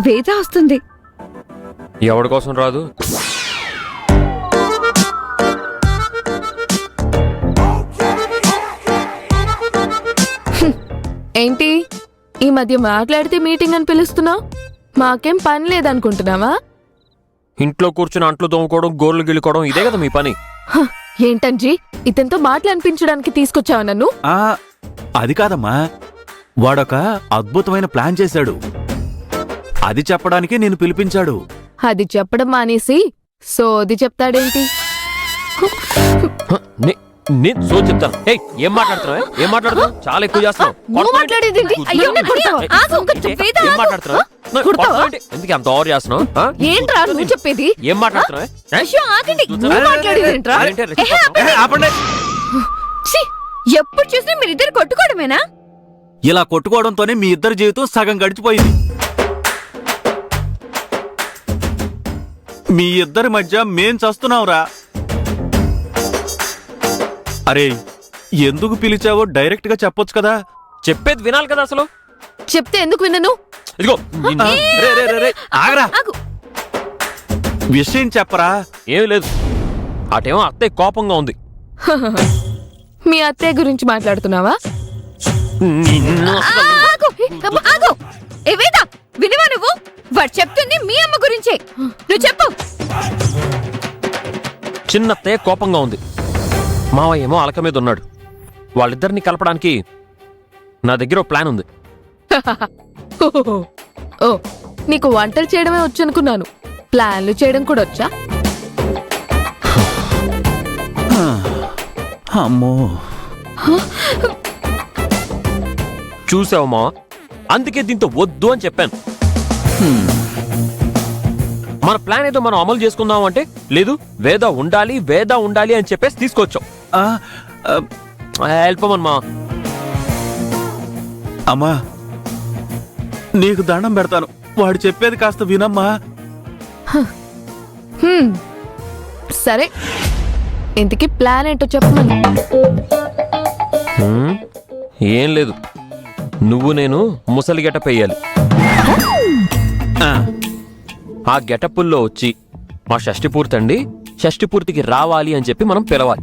వేద వస్తుంది. ఎవడి కోసం రాదు? ఏంటి ఈ మధ్య మాట్లాడితే మీటింగ్ అని పిలుస్తున్నావు? మాకేం పని లేదనుకుంటున్నావా? ఇంట్లో కూర్చుని అంట్లు తోముకోవడం, గోర్లు గిల్లుకోవడం ఇదే కదా మీ పని. ఏంటంజీ, ఇతనితో మాట్లాడిపించడానికి తీసుకొచ్చావా నన్ను? అది కాదమ్మా, వాడొక అద్భుతమైన ప్లాన్ చేశాడు. అది చెప్పడానికి నేను పిలిపించాడు. అది చెప్పడం మానేసి సోది చెప్తాడేంటి? నేను సో చెప్తాను. ఏం మాట్లాడుతున్నావు? ఏం మాట్లాడుతున్నావు? చాలా ఎక్కువ చేస్తున్నావు. ఎందుకు అంత ఓవర్ చేస్తున్నావు? ఏంట్రా నువ్వు చెప్పేది? ఏం మాట్లాడుతున్నావు? ఎప్పుడు చూసినా మీరిద్దరు కొట్టుకోవడమేనా? ఇలా కొట్టుకోవడంతోనే మీ ఇద్దరి జీవితం సగం గడిచిపోయింది. మీ ఇద్దరి మధ్య మేం చస్తున్నావురా. అరే, ఎందుకు పిలిచావో డైరెక్ట్ గా చెప్పొచ్చు కదా. చెప్పేది వినాలి కదా అసలు. చెప్తే ఎందుకు వినను? ఇదిగో ఆగరా, విషయం చెప్పరా. ఏమి లేదు, అటేమో అత్తయ్య కోపంగా ఉంది. మీ అత్తయ్య గురించి మాట్లాడుతున్నావా? వినవా నువ్వు? వాడు చెప్తుంది మీ అమ్మ గురించే. నువ్వు చెప్పు. చిన్నత్తయ్య కోపంగా ఉంది, మావయ్య ఏమో అలక మీద ఉన్నాడు. వాళ్ళిద్దరిని కలపడానికి నా దగ్గర ఓ ప్లాన్ ఉంది. ఓ, నీకు వంటలు చేయడమే వచ్చనుకున్నాను. ప్లాన్లు చేయడం కూడా వచ్చా? అమ్మో, చూసావు మావా, అందుకే దీంతో వద్దు అని చెప్పాను. మన ప్లాన్ ఏదో మనం అమలు చేసుకుందాం అంటే లేదు, వేద ఉండాలి వేద ఉండాలి అని చెప్పేసి తీసుకొచ్చాం. వెళ్ళిపోమమ్మా. అమ్మా, నీకు దండం పెడతాను, వాడు చెప్పేది కాస్త వినమ్మా. సరే, ఇంతకీ ప్లాన్ ఏంటో చెప్పమని. ఏం లేదు, నువ్వు నేను ముసలి గెటప్ వేయాలి. ఆ గెటప్పుల్లో వచ్చి మా షష్టి పూర్తి అండి, షష్టి పూర్తికి రావాలి అని చెప్పి మనం పిలవాలి.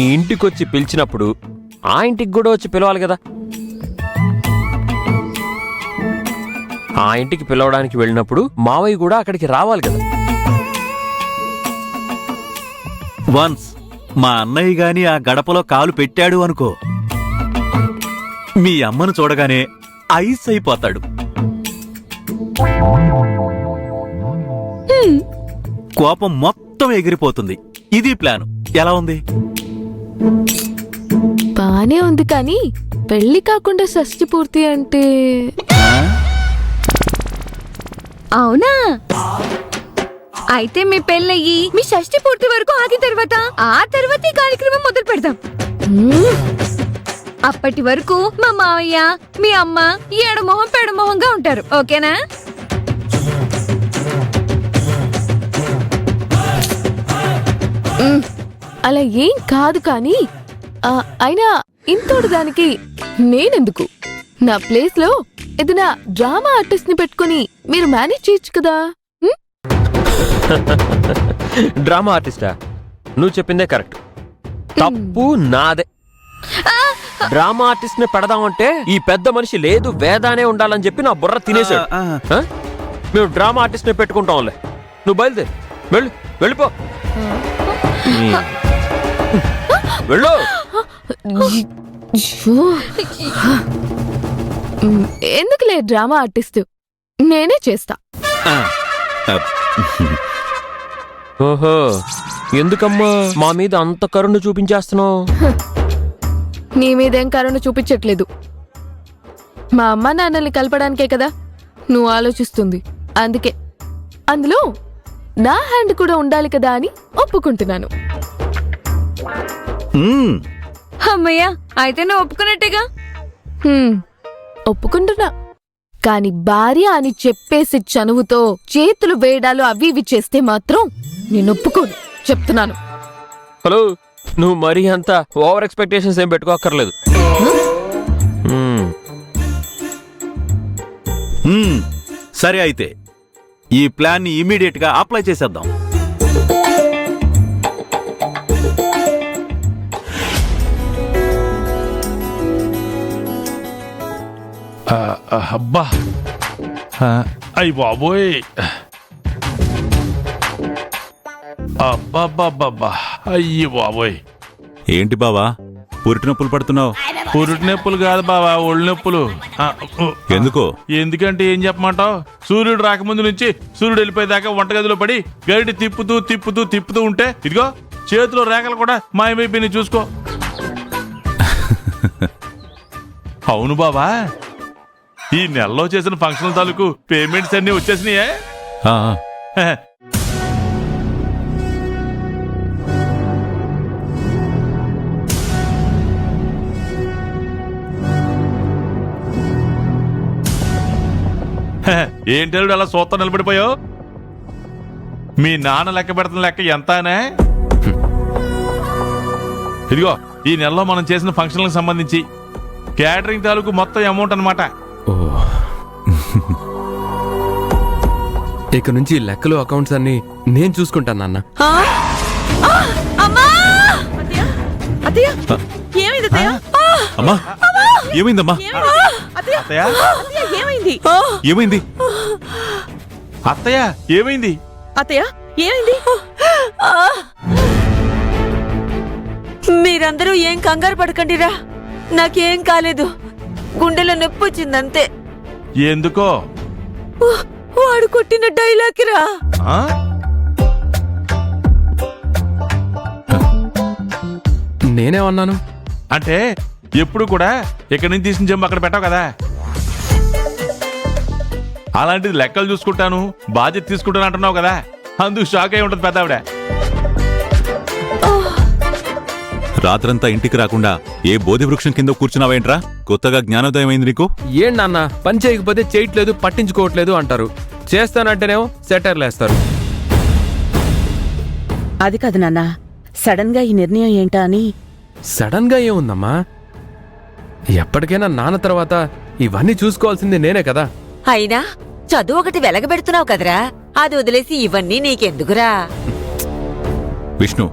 ఈ ఇంటికొచ్చి పిలిచినప్పుడు ఆ ఇంటికి కూడా వచ్చి పిలవాలి కదా. ఆ ఇంటికి పిలవడానికి వెళ్ళినప్పుడు మావయ్య కూడా అక్కడికి రావాలి కదా. వన్స్ మా అన్నయ్య గాని ఆ గడపలో కాలు పెట్టాడు అనుకో, మీ అమ్మను చూడగానే ఐస్ అయిపోతాడు. కోపం మొత్తం ఎగిరిపోతుంది. ఇది ప్లాను. ఎలా ఉంది? బానే ఉంది, కానీ పెళ్లి కాకుండా షష్టి పూర్తి అంటే? అవునా? అయితే మీ పెళ్ళయ్యి మీ షష్టి పూర్తి వరకు ఆగిన తర్వాత ఈ కార్యక్రమం మొదలు పెడదాం. అప్పటి వరకు మా మావయ్య మీ అమ్మ ఏడమొహం పెడమొహంగా ఉంటారు. ఓకేనా? అలా ఏం కాదు, కానీ అయినా ఇంతోడు దానికి నేనెందుకు? నా ప్లేస్ లో ఏదైనా డ్రామా ఆర్టిస్ట్ ని పెట్టుకుని మీరు మేనేజ్ చేయొచ్చు కదా. డ్రామా ఆర్టిస్టా? నువ్వు చెప్పిందే కరెక్ట్, తప్పు నాదే. డ్రామా ఆర్టిస్ట్ ని పెడదామంటే ఈ పెద్ద మనిషి లేదు వేదానే ఉండాలని చెప్పి నా బుర్ర తినేశాడు. మేము డ్రామా ఆర్టిస్ట్ ని పెట్టుకుంటాంలే. నువ్వు బయలుదేరి, వెళ్ళిపో. వెళ్ళు. ఎందుకులే డ్రామా ఆర్టిస్ట్, నేనే చేస్తా. ఓహో, ఎందుకమ్మా మా మీద అంత కరుణ చూపించేస్తున్నావు? నీ మీదేం కరుణ చూపించట్లేదు. మా అమ్మ నాన్నల్ని కలపడానికే కదా నువ్వు ఆలోచిస్తుంది. అందుకే అందులో నా హ్యాండ్ కూడా ఉండాలి కదా అని ఒప్పుకుంటున్నాను. అమ్మయ్యా, అయితే నువ్వు ఒప్పుకున్నట్టేగా. ఒప్పుకుంటున్నా, కాని భార్య అని చెప్పేసి చనువుతో చేతులు వేయడాలు అవి ఇవి చేస్తే మాత్రం నేను ఒప్పుకోను, చెప్తున్నాను. హలో, నువ్వు మరీ అంత ఓవర్ ఎక్స్పెక్టేషన్స్ ఏం పెట్టుకోక్కర్లేదు. సరే అయితే ఈ ప్లాన్ ని ఇమీడియట్ గా అప్లై చేసేద్దాం. అబ్బా అయ్యి బాబోయ్, అబ్బాబ్బాబ్బా, అయ్యి బాబోయ్. ఏంటి బావా పురిటి నొప్పులు పడుతున్నావు? పురుటి నొప్పులు కాదు బావా, ఒళ్ళు నొప్పులు. ఎందుకో? ఎందుకంటే ఏం చెప్పమంటావు, సూర్యుడు రాకముందు నుంచి సూర్యుడు వెళ్ళిపోయేదాకా వంటగదిలో పడి గరిటి తిప్పుతూ తిప్పుతూ తిప్పుతూ ఉంటే ఇదిగో చేతిలో రేఖలు కూడా మాయమైపోయినాయి చూసుకో. అవును బావా, ఈ నెలలో చేసిన ఫంక్షన్ తాలూకు పేమెంట్స్ అన్ని వచ్చేసినాయే. ఆ, ఏంటి అలా సూత్త నిలబడిపోయావు? మీ నాన్న లెక్క పెడుతున్న లెక్క ఎంతనే? ఇదిగో ఈ నెలలో మనం చేసిన ఫంక్షన్లకు సంబంధించి క్యాటరింగ్ తాలూకు మొత్తం అమౌంట్ అన్నమాట. ఇక నుంచి లెక్కలు అకౌంట్స్ అన్ని నేను చూసుకుంటాను నాన్న. అమ్మా ఏమైందమ్మా? అత్తయ్య ఏమైంది? అత్తయ్య ఏమైంది? అత్తయ్య ఏమైంది? మీరందరూ ఏం కంగారు పడకండిరా, నాకేం కాలేదు, గుండెలో నొప్పి వచ్చిందంతే. ఎందుకో? వాడు కొట్టిన డైలాగ్ రా. ఆ? నేనేమన్నాను? అంటే ఎప్పుడు కూడా ఇక్కడి నుంచి తీసిన జంబు అక్కడ పెట్టావు కదా, అలాంటిది లెక్కలు చూసుకుంటాను బాధ్యత తీసుకుంటాను అంటున్నావు కదా, అందుకు షాక్ అయి ఉంటుంది పెద్ద ఆవిడ. రాత్రంతా ఇంటికి రాకుండా ఏ బోధి వృక్షం కింద కూర్చున్నావేంట్రా? కొత్తగా జ్ఞానోదయం అయింది నీకు? ఏం నాన్న, పని చేయకపోతే చేయట్లేదు పట్టించుకోవట్లేదు అంటారు, చేస్తానంటేనేమో సెటర్లు వేస్తారు. అది కాదు నాన్న, సడన్ గా ఈ నిర్ణయం ఏంటా అని. సడన్ గా ఏముందమ్మా, ఎప్పటికైనా నాన్న తర్వాత ఇవన్నీ చూసుకోవాల్సింది నేనే కదా. అయినా చదువు ఒకటి వెలగబెడుతున్నావు కదరా, అది వదిలేసి ఇవన్నీ నీకెందుకురా? విష్ణు,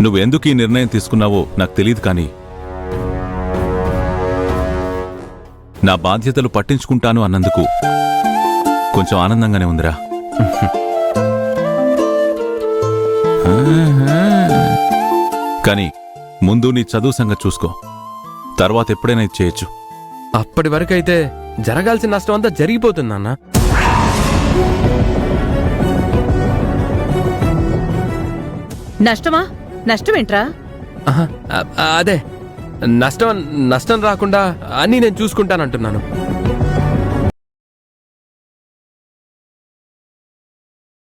నువ్వెందుకు ఈ నిర్ణయం తీసుకున్నావో నాకు తెలియదు, కానీ నా బాధ్యతలు పట్టించుకుంటాను అన్నందుకు కొంచెం ఆనందంగానే ఉందిరా. కానీ ముందు నీ చదువు సంగతి చూసుకో, తర్వాత ఎప్పుడైనా ఇది చేయొచ్చు. అప్పటి వరకైతే జరగాల్సిన నష్టం అంతా జరిగిపోతుంది నాన్న. నష్టమా? నష్టమేంట్రా? ఆహా, అదే నష్టం రాకుండా అన్నీ నేను చూసుకుంటానంటున్నాను.